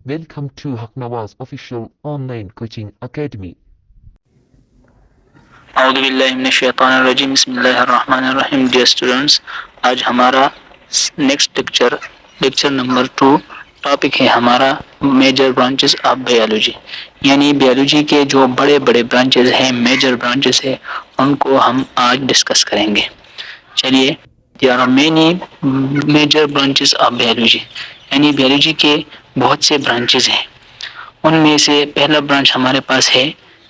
Welcome to Haknawaz official online coaching academy. اعوذ باللہ من الشیطان الرجیم بسم اللہ الرحمن الرحیم. ڈیئر اسٹوڈنٹس، آج ہمارا نیکسٹ لیکچر نمبر 2 ٹاپک ہے ہمارا میجر برانچز آف بیالوجی. یعنی بیالوجی کے جو بڑے بڑے برانچز ہیں، میجر برانچز ہیں، ان کو ہم آج ڈسکس کریں گے. چلیے، there are many major branches of biology. یعنی بیالوجی کے بہت سے برانچز ہیں. ان میں سے پہلا برانچ ہمارے پاس ہے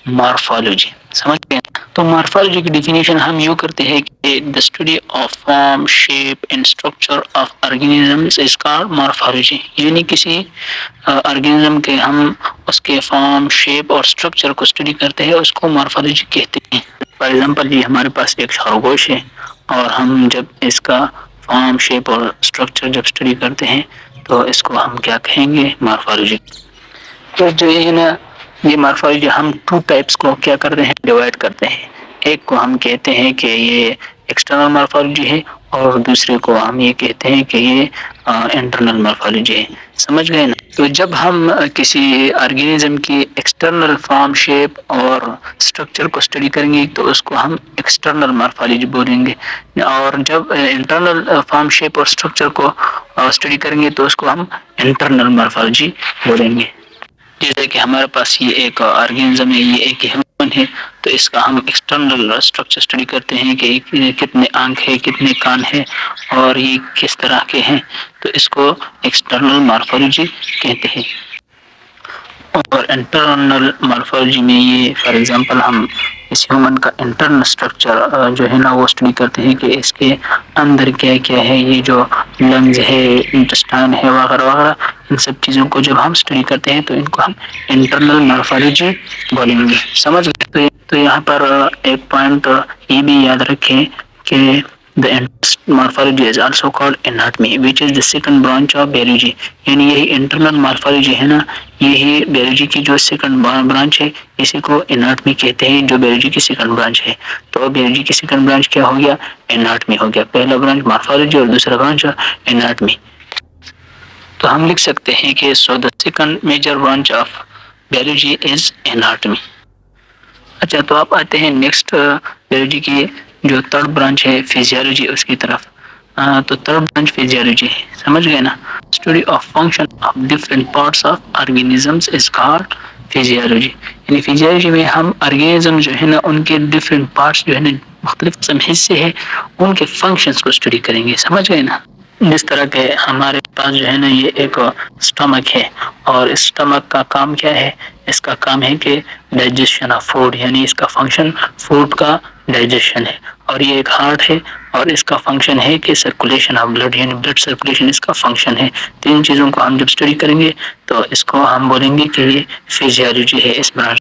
مارفالوجی. سمجھ گئے؟ تو مارفالوجی کی ڈیفینیشن ہم یوں کرتے ہیں کہ the study of form, shape and structure of organisms is called morphology. یعنی کسی آرگینزم کے ہم اس کے فارم، شیپ اور اسٹرکچر کو اسٹڈی کرتے ہیں، اس کو مارفالوجی کہتے ہیں. فار ایگزامپل جی، ہمارے پاس ایک خرگوش ہے اور ہم جب اس کا فارم، شیپ اور اسٹرکچر جب اسٹڈی کرتے ہیں تو اس کو ہم کیا کہیں گے؟ مارفالوجی. تو جو ہے نا، یہ مارفالوجی ہم 2 ٹائپس کو کیا کرتے ہیں؟ ڈیوائڈ کرتے ہیں. ایک کو ہم کہتے ہیں کہ یہ ایکسٹرنل مارفالوجی ہے، اور دوسرے کو ہم یہ کہتے ہیں کہ یہ انٹرنل مارفالوجی ہے. سمجھ گئے نا؟ تو جب ہم کسی آرگینزم کی ایکسٹرنل فارم، شیپ اور اسٹرکچر کو اسٹڈی کریں گے تو اس کو ہم ایکسٹرنل مارفالوجی بولیں گے، اور جب انٹرنل فارم، شیپ اور اسٹرکچر کو اسٹڈی کریں گے تو اس کو ہم انٹرنل مارفالوجی بولیں گے. جیسے کہ ہمارے پاس یہ ایک آرگینزم ہے، یہ ایک ہیومن ہے، تو اس کا ہم ایکسٹرنل اسٹرکچر اسٹڈی کرتے ہیں کہ کتنے آنکھ ہے، کتنے کان ہے، اور یہ کس طرح کے ہیں، تو اس کو ایکسٹرنل مارفالوجی کہتے ہیں. اور انٹرنل مارفالوجی میں یہ فار ایگزامپل ہم اس ہیومن کا انٹرنل اسٹرکچر جو ہے نا وہ اسٹڈی کرتے ہیں کہ اس کے اندر کیا کیا ہے، یہ جو لنگز ہے، انٹسٹائن ہے، وغیرہ وغیرہ، ان سب چیزوں کو جب ہم اسٹڈی کرتے ہیں تو ان کو ہم انٹرنل مارفالوجی بولیں گے. سمجھ گئے؟ تو یہاں پر ایک پوائنٹ یہ بھی یاد رکھیں کہ the morphology is also called anatomy, which is the second branch of biology. یعنی یہی انٹرنل مارفالوجی ہے نا، یہی بیولوجی کی جو سیکنڈ برانچ ہے، اسی کو اناٹمی کہتے ہیں، جو بیولوجی کی سیکنڈ برانچ ہے. تو بیولوجی کی سیکنڈ برانچ کیا ہو گیا؟ اناٹمی ہو گیا. پہلا برانچ مارفالوجی اور دوسرا برانچ اناٹمی. تو ہم لکھ سکتے ہیں کہ so the second major branch of biology is anatomy. اچھا، تو آپ آتے ہیں نیکسٹ بیولوجی کی جو تھرڈ برانچ ہے فزیالوجی، اس کی طرف. تو تھرڈ برانچ فزیالوجی ہے. سمجھ گئے نا؟ Study of function of different parts of organisms is called physiology. یعنی فزیالوجی میں ہم آرگینزم جو ہے نا، ان کے ڈفرینٹ پارٹس جو ہے نا، مختلف قسم حصے ہیں، ان کے فنکشنز کو اسٹڈی کریں گے. سمجھ گئے نا؟ جس طرح کے ہمارے پاس جو ہے نا یہ ایک اسٹمک ہے، اور اسٹمک کا کام کیا ہے؟ اس کا کام ہے کہ ڈائجیشن آف فوڈ، یعنی اس کا فنکشن فوڈ کا ڈائجیشن ہے. اور یہ ایک ہارٹ ہے، اور اس کا فنکشن ہے کہ سرکولیشن آف بلڈ، یعنی بلڈ سرکولیشن اس کا فنکشن ہے. 3 چیزوں کو ہم جب اسٹڈی کریں گے تو اس کو ہم بولیں گے کہ یہ فزیالوجی ہے اس برانچ.